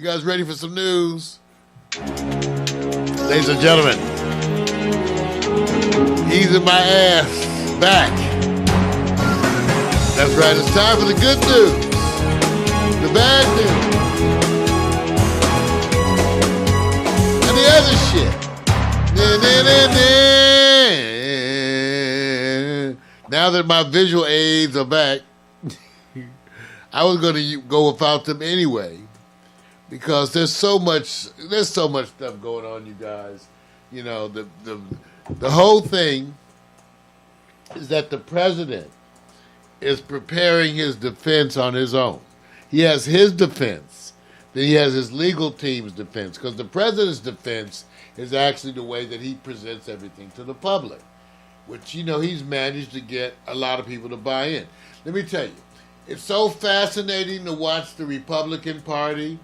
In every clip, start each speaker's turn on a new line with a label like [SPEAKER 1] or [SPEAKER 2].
[SPEAKER 1] guys ready for some news? Ladies and gentlemen, easing my ass back. That's right, it's time for the good news, the bad news, and the other shit. Now that my visual aids are back, I was going to go without them anyway, because there's so much stuff going on, you guys. You know, the whole thing is that the president is preparing his defense on his own. He has his defense, then he has his legal team's defense, because the president's defense is actually the way that he presents everything to the public, which, you know, he's managed to get a lot of people to buy in. Let me tell you, it's so fascinating to watch the Republican Party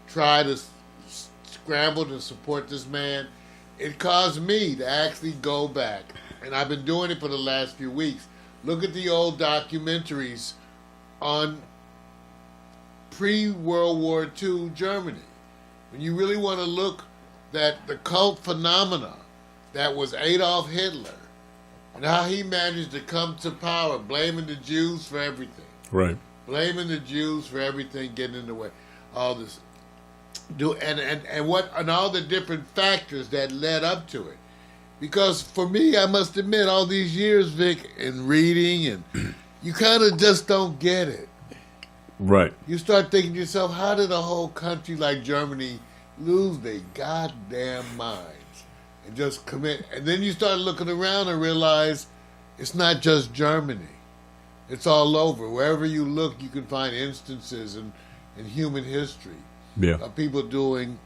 [SPEAKER 1] try to scramble to support this man. It caused me to actually go back, and I've been doing it for the last few weeks. Look at the old documentaries on pre-World War II Germany. When you really want to look at the cult phenomena that was Adolf Hitler and how he managed to come to power, blaming the Jews for everything.
[SPEAKER 2] Right.
[SPEAKER 1] Blaming the Jews for everything getting in the way. All this. And all the different factors that led up to it. Because for me, I must admit, all these years, Vic, and reading, and you kind of just don't get it.
[SPEAKER 2] Right.
[SPEAKER 1] You start thinking to yourself, how did a whole country like Germany lose their goddamn minds and just commit? And then you start looking around and realize it's not just Germany. It's all over. Wherever you look, you can find instances in human history of people doing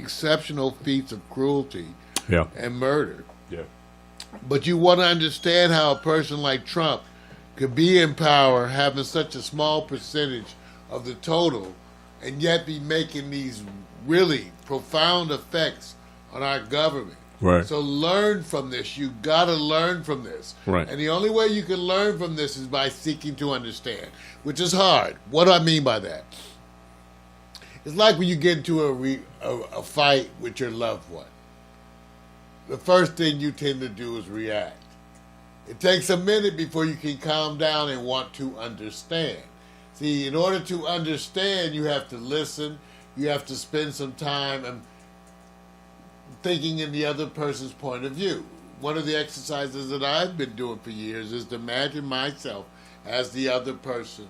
[SPEAKER 1] exceptional feats of cruelty and murder.
[SPEAKER 2] Yeah.
[SPEAKER 1] But you want to understand how a person like Trump could be in power, having such a small percentage of the total, and yet be making these really profound effects on our government.
[SPEAKER 2] Right.
[SPEAKER 1] So learn from this. You got to learn from this.
[SPEAKER 2] Right.
[SPEAKER 1] And the only way you can learn from this is by seeking to understand, which is hard. What do I mean by that? It's like when you get into a fight with your loved one. The first thing you tend to do is react. It takes a minute before you can calm down and want to understand. See, in order to understand, you have to listen. You have to spend some time thinking in the other person's point of view. One of the exercises that I've been doing for years is to imagine myself as the other person.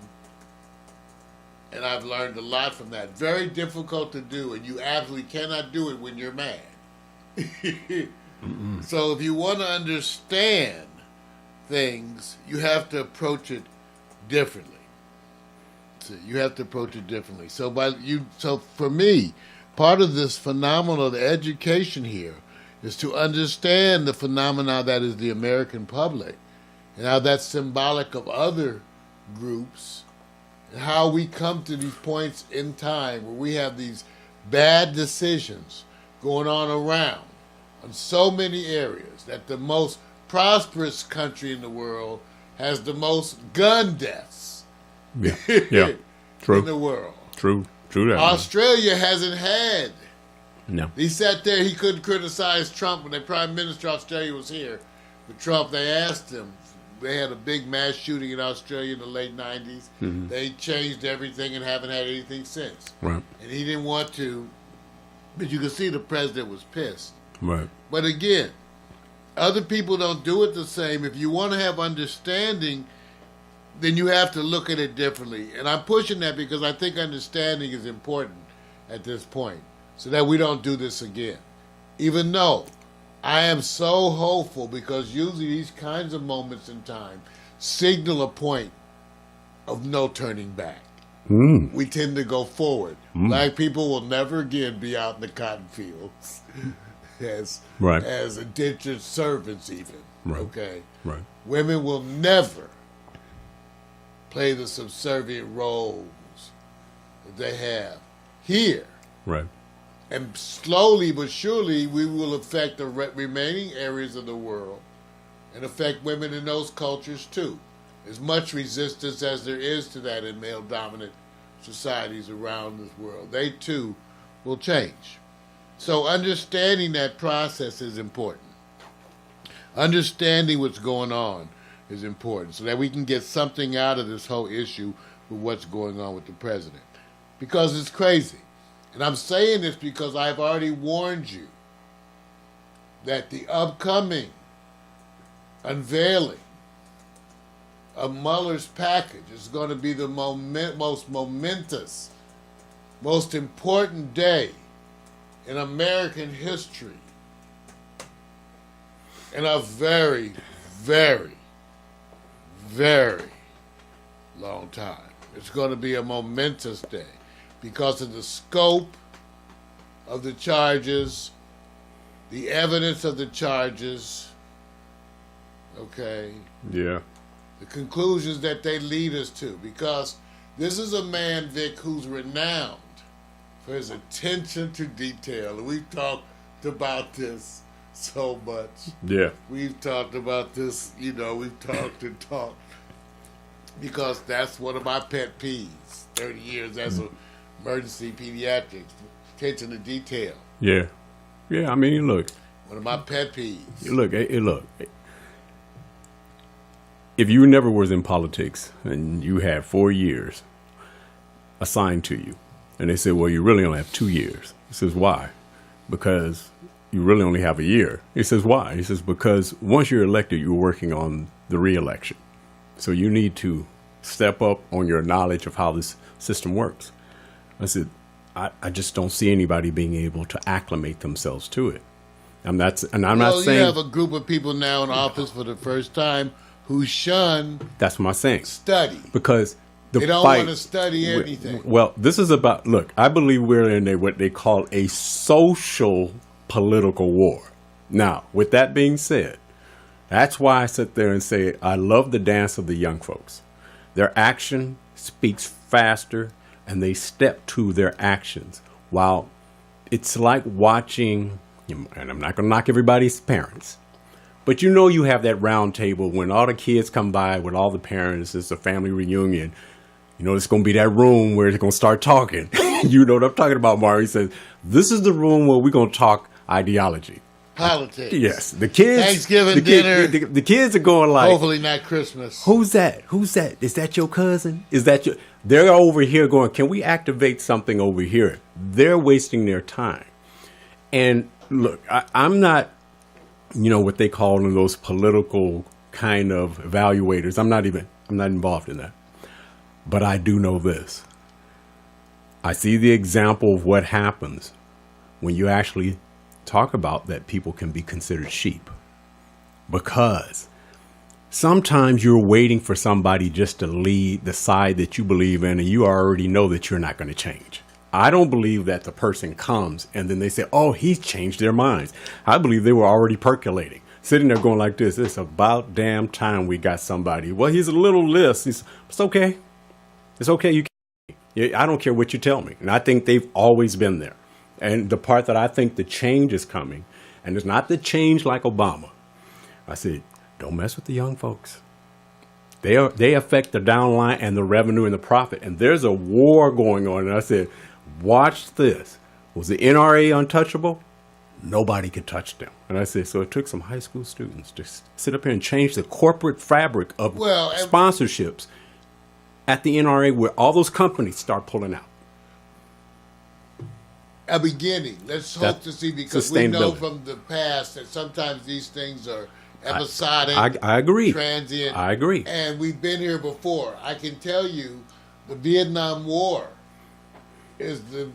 [SPEAKER 1] And I've learned a lot from that. Very difficult to do, and you absolutely cannot do it when you're mad. So if you want to understand things, you have to approach it differently. You have to approach it differently. So for me, part of this phenomenon of the education here is to understand the phenomena that is the American public and how that's symbolic of other groups and how we come to these points in time where we have these bad decisions going on around in so many areas, that the most prosperous country in the world has the most gun deaths
[SPEAKER 2] True.
[SPEAKER 1] in the world.
[SPEAKER 2] True that.
[SPEAKER 1] Australia hasn't had.
[SPEAKER 2] No.
[SPEAKER 1] He sat there, he couldn't criticize Trump when the Prime Minister of Australia was here. But Trump, they asked him, they had a big mass shooting in Australia in the late 90s. Mm-hmm. They changed everything and haven't had anything since.
[SPEAKER 2] Right.
[SPEAKER 1] And he didn't want to, but you could see the president was pissed.
[SPEAKER 2] Right.
[SPEAKER 1] But again, other people don't do it the same. If you want to have understanding, then you have to look at it differently. And I'm pushing that because I think understanding is important at this point so that we don't do this again. Even though I am so hopeful, because usually these kinds of moments in time signal a point of no turning back. We tend to go forward. Black people will never again be out in the cotton fields as indentured servants even.
[SPEAKER 2] Right.
[SPEAKER 1] Okay?
[SPEAKER 2] Right.
[SPEAKER 1] Women will never play the subservient roles that they have here.
[SPEAKER 2] Right.
[SPEAKER 1] And slowly but surely, we will affect the remaining areas of the world and affect women in those cultures too. As much resistance as there is to that in male-dominant societies around this world, they too will change. So understanding that process is important. Understanding what's going on is important so that we can get something out of this whole issue with what's going on with the president. Because it's crazy. And I'm saying this because I've already warned you that the upcoming unveiling of Mueller's package is going to be the most momentous, most important day in American history in a very, very, very long time. It's going to be a momentous day because of the scope of the charges, the evidence of the charges, okay?
[SPEAKER 2] Yeah.
[SPEAKER 1] The conclusions that they lead us to. Because this is a man, Vic, who's renowned for his attention to detail. And we've talked about this so much.
[SPEAKER 2] Yeah.
[SPEAKER 1] We've talked about this, we've talked and talked. Because that's one of my pet peeves. 30 years as an emergency pediatrics. Attention to detail.
[SPEAKER 2] Yeah. Yeah, I mean, look.
[SPEAKER 1] One of my pet peeves.
[SPEAKER 2] Look. If you never was in politics and you had 4 years assigned to you, and they said, well, you really only have 2 years. He says, why? Because you really only have a year. He says, why? He says, because once you're elected, you're working on the re-election. So you need to step up on your knowledge of how this system works. I said, I just don't see anybody being able to acclimate themselves to it. I'm not saying
[SPEAKER 1] you have a group of people now in office for the first time who shun.
[SPEAKER 2] That's what I'm saying.
[SPEAKER 1] Study
[SPEAKER 2] because
[SPEAKER 1] they don't want to study anything.
[SPEAKER 2] Well, this is about. Look, I believe we're in what they call a social political war. Now, with that being said, that's why I sit there and say I love the dance of the young folks. Their action speaks faster, and they step to their actions. While it's like watching, and I'm not going to knock everybody's parents, but you have that round table when all the kids come by with all the parents. It's a family reunion. It's going to be that room where they're going to start talking. You know what I'm talking about, Mario. He says, this is the room where we're going to talk ideology.
[SPEAKER 1] Politics.
[SPEAKER 2] Yes. The kids.
[SPEAKER 1] Thanksgiving dinner.
[SPEAKER 2] The kids are going like.
[SPEAKER 1] Hopefully not Christmas.
[SPEAKER 2] Who's that? Who's that? Is that your cousin? Is that your. They're over here going, can we activate something over here? They're wasting their time. And look, I'm not, what they call in those political kind of evaluators. I'm not involved in that. But I do know this. I see the example of what happens when you actually talk about that people can be considered sheep. Because sometimes you're waiting for somebody just to lead the side that you believe in, and you already know that you're not going to change. I don't believe that the person comes and then they say, oh, he's changed their minds. I believe they were already percolating, sitting there going like this. It's about damn time we got somebody. Well, he's a little list. It's okay. It's okay. I don't care what you tell me. And I think they've always been there. And the part that I think the change is coming, and it's not the change like Obama. I said, don't mess with the young folks. They affect the downline and the revenue and the profit. And there's a war going on. And I said, watch this. Was the NRA untouchable? Nobody could touch them. And I said, so it took some high school students to sit up here and change the corporate fabric of sponsorships at the NRA where all those companies start pulling out.
[SPEAKER 1] A beginning. Let's hope to see, because we know from the past that sometimes these things are episodic.
[SPEAKER 2] I agree.
[SPEAKER 1] Transient.
[SPEAKER 2] I agree.
[SPEAKER 1] And we've been here before. I can tell you the Vietnam War is the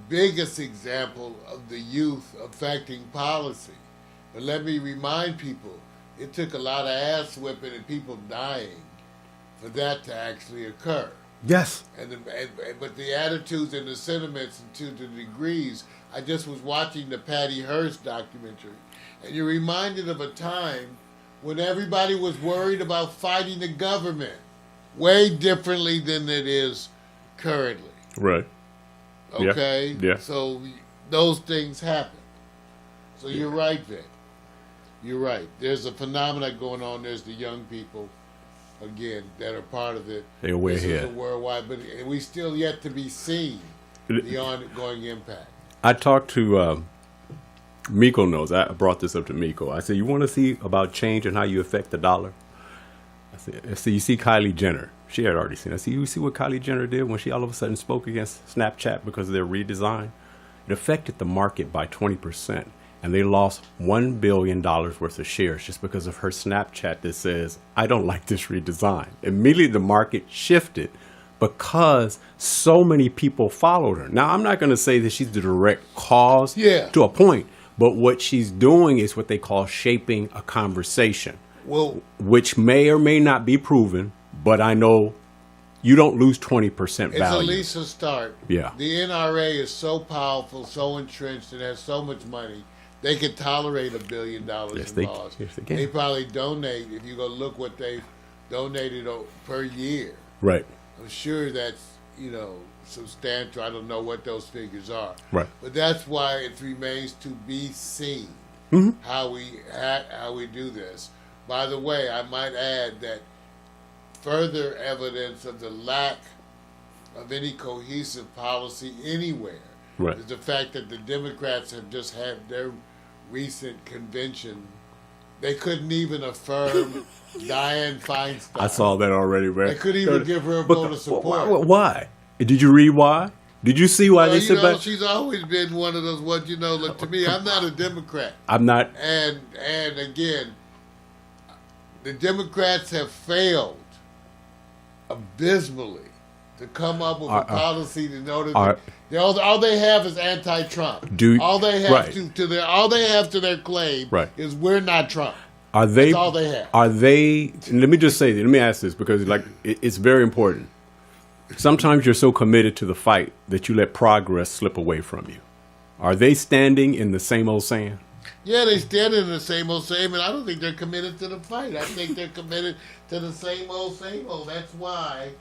[SPEAKER 1] biggest example of the youth affecting policy. But let me remind people, it took a lot of ass whipping and people dying for that to actually occur.
[SPEAKER 2] Yes.
[SPEAKER 1] But the attitudes and the sentiments and to the degrees. I just was watching the Patty Hearst documentary, and you're reminded of a time when everybody was worried about fighting the government way differently than it is currently.
[SPEAKER 2] Right.
[SPEAKER 1] Okay?
[SPEAKER 2] Yeah.
[SPEAKER 1] So those things happen. So you're right, Vic. You're right. There's a phenomenon going on. There's the young people, again, that are part of it.
[SPEAKER 2] They're way
[SPEAKER 1] this
[SPEAKER 2] ahead.
[SPEAKER 1] is a worldwide, but we still yet to be seen the ongoing impact.
[SPEAKER 2] I talked to Miko knows. I brought this up to Miko. I said, you want to see about change and how you affect the dollar? I said, you see Kylie Jenner. She had already seen it. I said, you see what Kylie Jenner did when she all of a sudden spoke against Snapchat because of their redesign? It affected the market by 20%. And they lost $1 billion worth of shares just because of her Snapchat that says, I don't like this redesign. Immediately the market shifted because so many people followed her. Now, I'm not going to say that she's the direct cause to a point, but what she's doing is what they call shaping a conversation, which may or may not be proven, but I know you don't lose 20% value.
[SPEAKER 1] It's at least a start.
[SPEAKER 2] Yeah.
[SPEAKER 1] The NRA is so powerful, so entrenched, and has so much money. They can tolerate $1 billion in laws.
[SPEAKER 2] Yes, they can.
[SPEAKER 1] They probably donate, if you go look what they've donated per year.
[SPEAKER 2] Right.
[SPEAKER 1] I'm sure that's, substantial. I don't know what those figures are.
[SPEAKER 2] Right.
[SPEAKER 1] But that's why it remains to be seen how we do this. By the way, I might add that further evidence of the lack of any cohesive policy anywhere is the fact that the Democrats have just had their recent convention. They couldn't even affirm Dianne Feinstein.
[SPEAKER 2] I saw that already, man.
[SPEAKER 1] They couldn't even give her a vote of support.
[SPEAKER 2] Why? Did you read why? Did you see why they said that?
[SPEAKER 1] She's always been one of those ones, look, to me, I'm not a Democrat.
[SPEAKER 2] I'm not.
[SPEAKER 1] And again, the Democrats have failed abysmally to come up with a policy in order to, all they have is anti-Trump. All they have all they have to their claim is we're not Trump. That's all they have.
[SPEAKER 2] Are they? Let me just say, let me ask this because it's very important. Sometimes you're so committed to the fight that you let progress slip away from you. Are they standing in the same old sand?
[SPEAKER 1] Yeah, they stand in the same old same, and I don't think they're committed to the fight. I think they're committed to the same old. That's why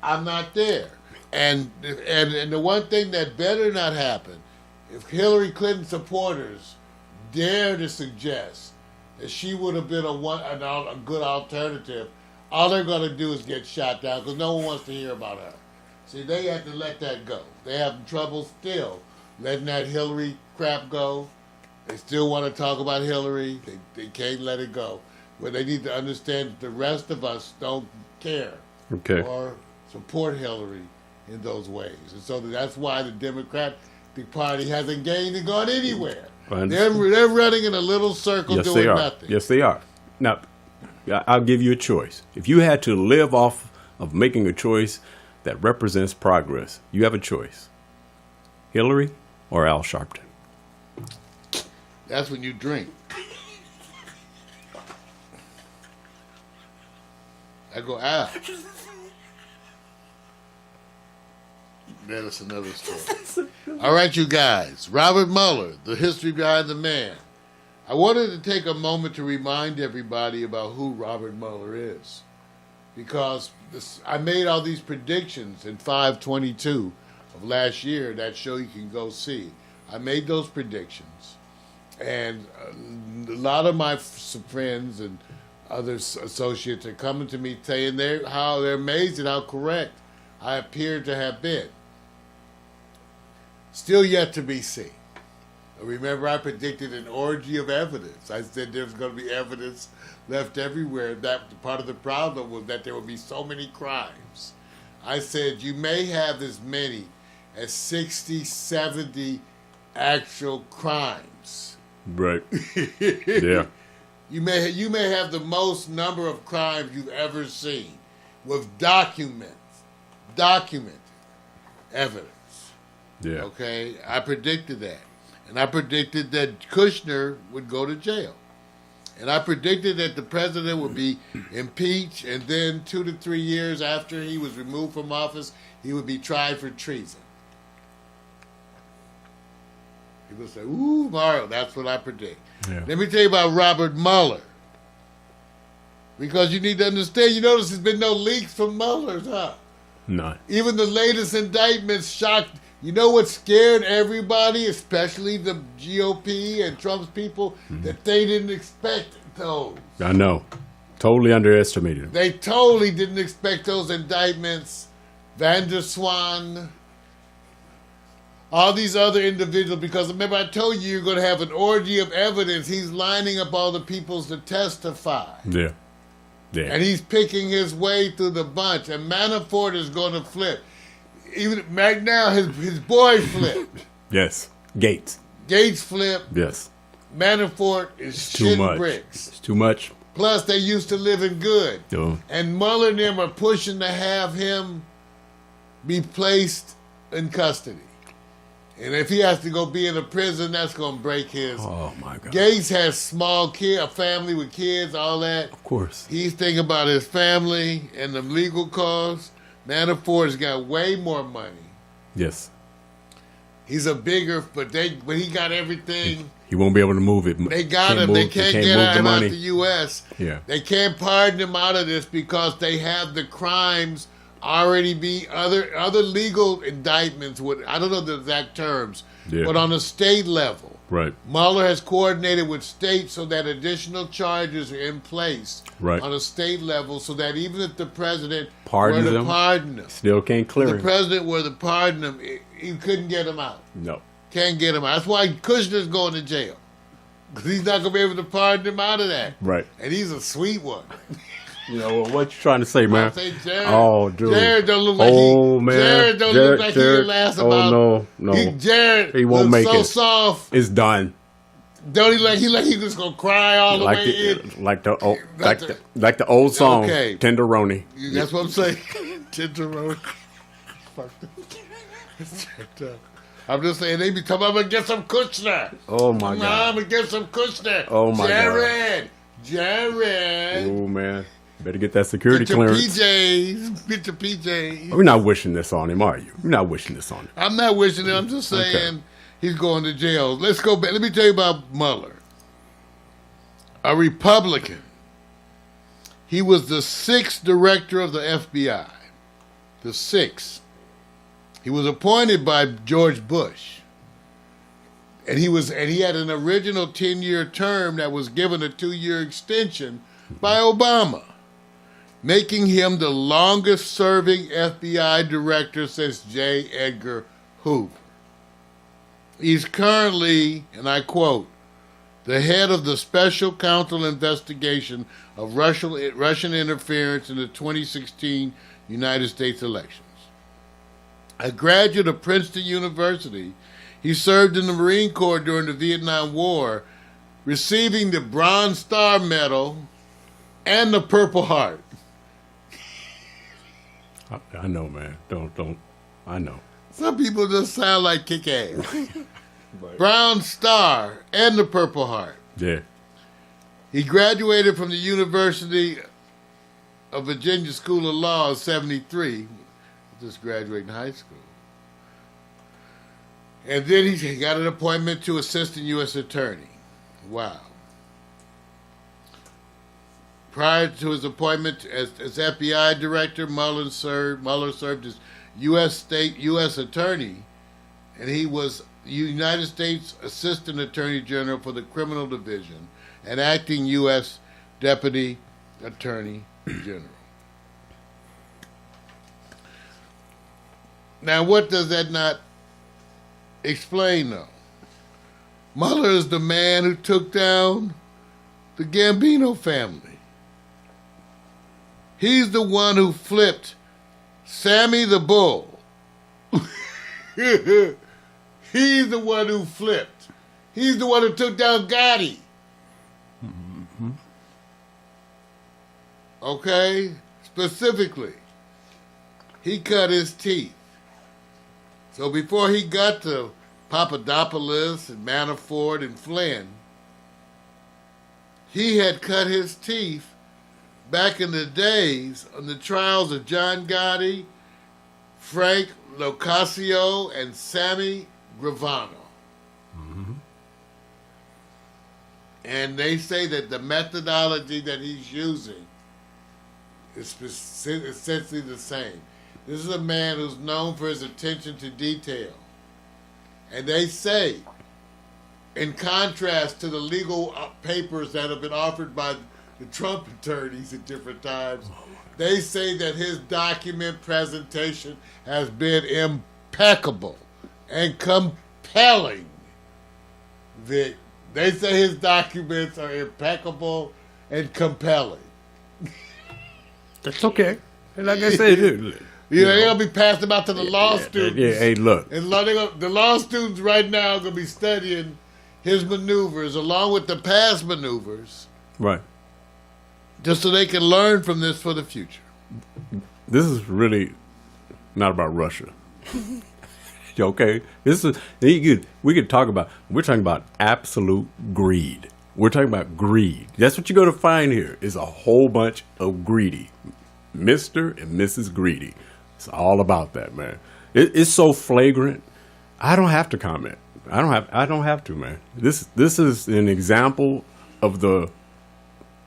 [SPEAKER 1] I'm not there. And the one thing that better not happen, if Hillary Clinton supporters dare to suggest that she would have been a good alternative, all they're going to do is get shot down because no one wants to hear about her. See, they have to let that go. They have trouble still letting that Hillary crap go. They still want to talk about Hillary. They can't let it go. But they need to understand that the rest of us don't care or support Hillary in those ways. And so that's why the Democratic Party hasn't gained and gone anywhere. They're running in a little circle doing nothing.
[SPEAKER 2] Yes, they are. Now, I'll give you a choice. If you had to live off of making a choice that represents progress, you have a choice. Hillary or Al Sharpton?
[SPEAKER 1] That's when you drink. I go, Al. That's another story. All right, you guys. Robert Mueller, the history behind the man. I wanted to take a moment to remind everybody about who Robert Mueller is. Because I made all these predictions in 5/22 of last year. That show you can go see. I made those predictions. And a lot of my friends and other associates are coming to me saying how they're amazed at how correct I appear to have been. Still yet to be seen. Remember, I predicted an orgy of evidence. I said there's going to be evidence left everywhere. That part of the problem was that there would be so many crimes. I said you may have as many as 60, 70 actual crimes.
[SPEAKER 2] Right. Yeah.
[SPEAKER 1] You may have the most number of crimes you've ever seen with documented evidence.
[SPEAKER 2] Yeah.
[SPEAKER 1] Okay? I predicted that. And I predicted that Kushner would go to jail. And I predicted that the president would be impeached, and then 2 to 3 years after he was removed from office, he would be tried for treason. People say, ooh, Mario, that's what I predict. Yeah. Let me tell you about Robert Mueller. Because you need to understand, you notice there's been no leaks from Mueller's, huh?
[SPEAKER 2] None.
[SPEAKER 1] Even the latest indictments shocked. You know what scared everybody, especially the GOP and Trump's people, that they didn't expect those.
[SPEAKER 2] I know. Totally underestimated them.
[SPEAKER 1] They totally didn't expect those indictments. Van der Swan, all these other individuals, because remember I told you you're going to have an orgy of evidence. He's lining up all the people to testify.
[SPEAKER 2] Yeah. Yeah.
[SPEAKER 1] And he's picking his way through the bunch. And Manafort is going to flip. Even right now, his boy flipped.
[SPEAKER 2] Yes. Gates
[SPEAKER 1] flipped.
[SPEAKER 2] Yes.
[SPEAKER 1] Manafort is
[SPEAKER 2] Too much.
[SPEAKER 1] bricks.
[SPEAKER 2] It's too much.
[SPEAKER 1] Plus, they used to living good.
[SPEAKER 2] Yeah.
[SPEAKER 1] And Mueller and them are pushing to have him be placed in custody. And if he has to go be in a prison, that's going to break his.
[SPEAKER 2] Oh, my God.
[SPEAKER 1] Gates has small a family with kids, all that.
[SPEAKER 2] Of course.
[SPEAKER 1] He's thinking about his family and the legal costs. Manafort's got way more money.
[SPEAKER 2] Yes.
[SPEAKER 1] He's a bigger, but he got everything.
[SPEAKER 2] He won't be able to move it.
[SPEAKER 1] They got him. They can't get him out of the U.S.
[SPEAKER 2] Yeah.
[SPEAKER 1] They can't pardon him out of this because they have the crimes already be other legal indictments with, I don't know the exact terms, but on a state level.
[SPEAKER 2] Right.
[SPEAKER 1] Mueller has coordinated with states so that additional charges are in place on a state level so that even if the president were to pardon him,
[SPEAKER 2] still can't clear him.
[SPEAKER 1] If the president were to pardon him, he couldn't get him out.
[SPEAKER 2] No.
[SPEAKER 1] Can't get him out. That's why Kushner's going to jail. Because he's not going to be able to pardon him out of that.
[SPEAKER 2] Right.
[SPEAKER 1] And he's a sweet one.
[SPEAKER 2] You know, what you trying to say, man?
[SPEAKER 1] I say Jared.
[SPEAKER 2] Oh, dude.
[SPEAKER 1] Jared don't look like
[SPEAKER 2] Jared
[SPEAKER 1] don't look like he'll last about.
[SPEAKER 2] Oh, no.
[SPEAKER 1] Jared
[SPEAKER 2] he won't make
[SPEAKER 1] so
[SPEAKER 2] it.
[SPEAKER 1] Soft.
[SPEAKER 2] It's done.
[SPEAKER 1] Don't he like he just gonna cry all the way in?
[SPEAKER 2] Like the old song,
[SPEAKER 1] okay.
[SPEAKER 2] Tenderoni.
[SPEAKER 1] That's what I'm saying. Tenderoni. I'm just saying they be talking about I'm gonna get some Kushner.
[SPEAKER 2] Oh my God.
[SPEAKER 1] I'm gonna get some Kushner.
[SPEAKER 2] Oh my God.
[SPEAKER 1] Jared.
[SPEAKER 2] Oh man. Better get that security clearance.
[SPEAKER 1] Get your PJs.
[SPEAKER 2] We're not wishing this on him, are you? We're not wishing this on him.
[SPEAKER 1] I'm not wishing it. I'm just saying he's going to jail. Let's go back. Let me tell you about Mueller. A Republican. He was the 6th director of the FBI. The 6th. He was appointed by George Bush. And he had an original 10-year term that was given a 2-year extension by Obama, making him the longest-serving FBI director since J. Edgar Hoover. He's currently, and I quote, the head of the Special Counsel investigation of Russian interference in the 2016 United States elections. A graduate of Princeton University, he served in the Marine Corps during the Vietnam War, receiving the Bronze Star Medal and the Purple Heart.
[SPEAKER 2] I know, man. Don't. I know.
[SPEAKER 1] Some people just sound like kick-ass. Bronze Star and the Purple Heart.
[SPEAKER 2] Yeah.
[SPEAKER 1] He graduated from the University of Virginia School of Law in 1973. Just graduating high school. And then he got an appointment to assistant U.S. attorney. Wow. Prior to his appointment as FBI director, Mueller served as U.S. attorney, and he was United States Assistant Attorney General for the Criminal Division and acting U.S. Deputy Attorney General. Now, what does that not explain, though? Mueller is the man who took down the Gambino family. He's the one who flipped Sammy the Bull. He's the one who flipped. He's the one who took down Gotti. Mm-hmm. Okay? Specifically, he cut his teeth. So before he got to Papadopoulos and Manafort and Flynn, he had cut his teeth back in the days on the trials of John Gotti, Frank Locascio, and Sammy Gravano. Mm-hmm. And they say that the methodology that he's using is essentially the same. This is a man who's known for his attention to detail. And they say, in contrast to the legal papers that have been offered by the Trump attorneys at different times, they say that his document presentation has been impeccable and compelling. Vic, they say his documents are impeccable and compelling.
[SPEAKER 2] That's okay. And like I said,
[SPEAKER 1] they're gonna be passed them out to the law students.
[SPEAKER 2] Yeah, hey, look.
[SPEAKER 1] And the law students right now are gonna be studying his maneuvers along with the past maneuvers.
[SPEAKER 2] Right.
[SPEAKER 1] Just so they can learn from this for the future.
[SPEAKER 2] This is really not about Russia. Okay? We could talk about, we're talking about absolute greed. We're talking about greed. That's what you're going to find here is a whole bunch of greedy. Mr. and Mrs. Greedy. It's all about that, man. It's so flagrant. I don't have to comment. I don't have to, man. This is an example of the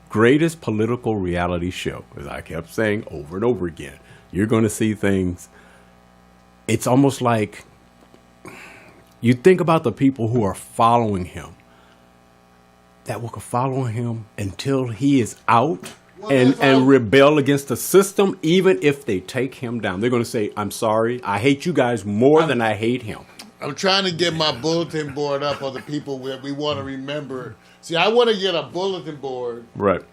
[SPEAKER 2] greatest political reality show, as I kept saying over and over again. You're going to see things. It's almost like you think about the people who are following him, that will follow him until he is out and rebel against the system, even if they take him down. They're going to say, I'm sorry, I hate you guys more than I hate him.
[SPEAKER 1] I'm trying to get my bulletin board up of the people we want to remember. See, I want to get a bulletin board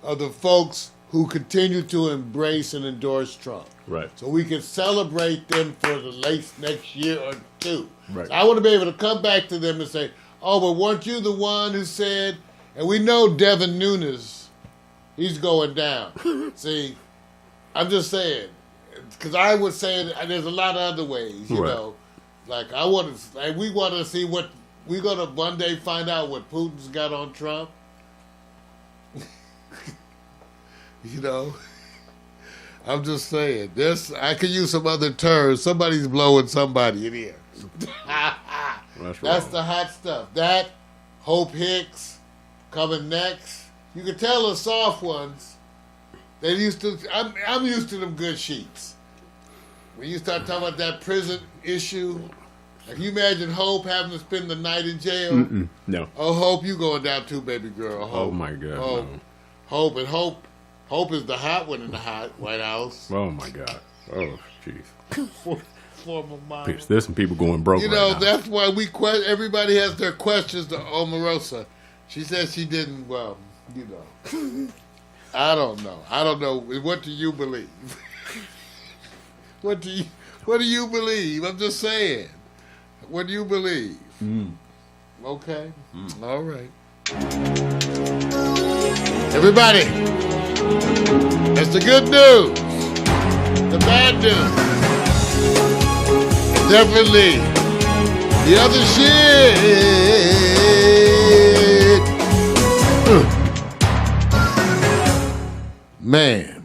[SPEAKER 1] of the folks who continue to embrace and endorse Trump.
[SPEAKER 2] Right.
[SPEAKER 1] So we can celebrate them for the next year or two.
[SPEAKER 2] Right.
[SPEAKER 1] So I want to be able to come back to them and say, oh, but weren't you the one who said, and we know Devin Nunes, he's going down. See, I'm just saying, because I would say there's a lot of other ways, you know. Like we want to see what we're gonna one day find out what Putin's got on Trump. You know, I'm just saying. I could use some other terms. Somebody's blowing somebody in here. That's the hot stuff. That Hope Hicks coming next. You can tell the soft ones. They used to. I'm used to them good sheets. When you start talking about that prison issue, can you imagine Hope having to spend the night in jail?
[SPEAKER 2] No.
[SPEAKER 1] Oh, Hope, you going down too, baby girl. Hope.
[SPEAKER 2] Oh my God.
[SPEAKER 1] Hope.
[SPEAKER 2] No.
[SPEAKER 1] Hope is the hot one in the White House.
[SPEAKER 2] Oh my God. Oh jeez.
[SPEAKER 1] Former mom.
[SPEAKER 2] There's some people going broke.
[SPEAKER 1] You know, that's why everybody has their questions to Omarosa. She said she didn't. Well, you know. I don't know. What do you believe? What do you believe? I'm just saying. What do you believe? Okay. All right. Everybody, that's the good news. The bad news. Definitely the other shit. Man.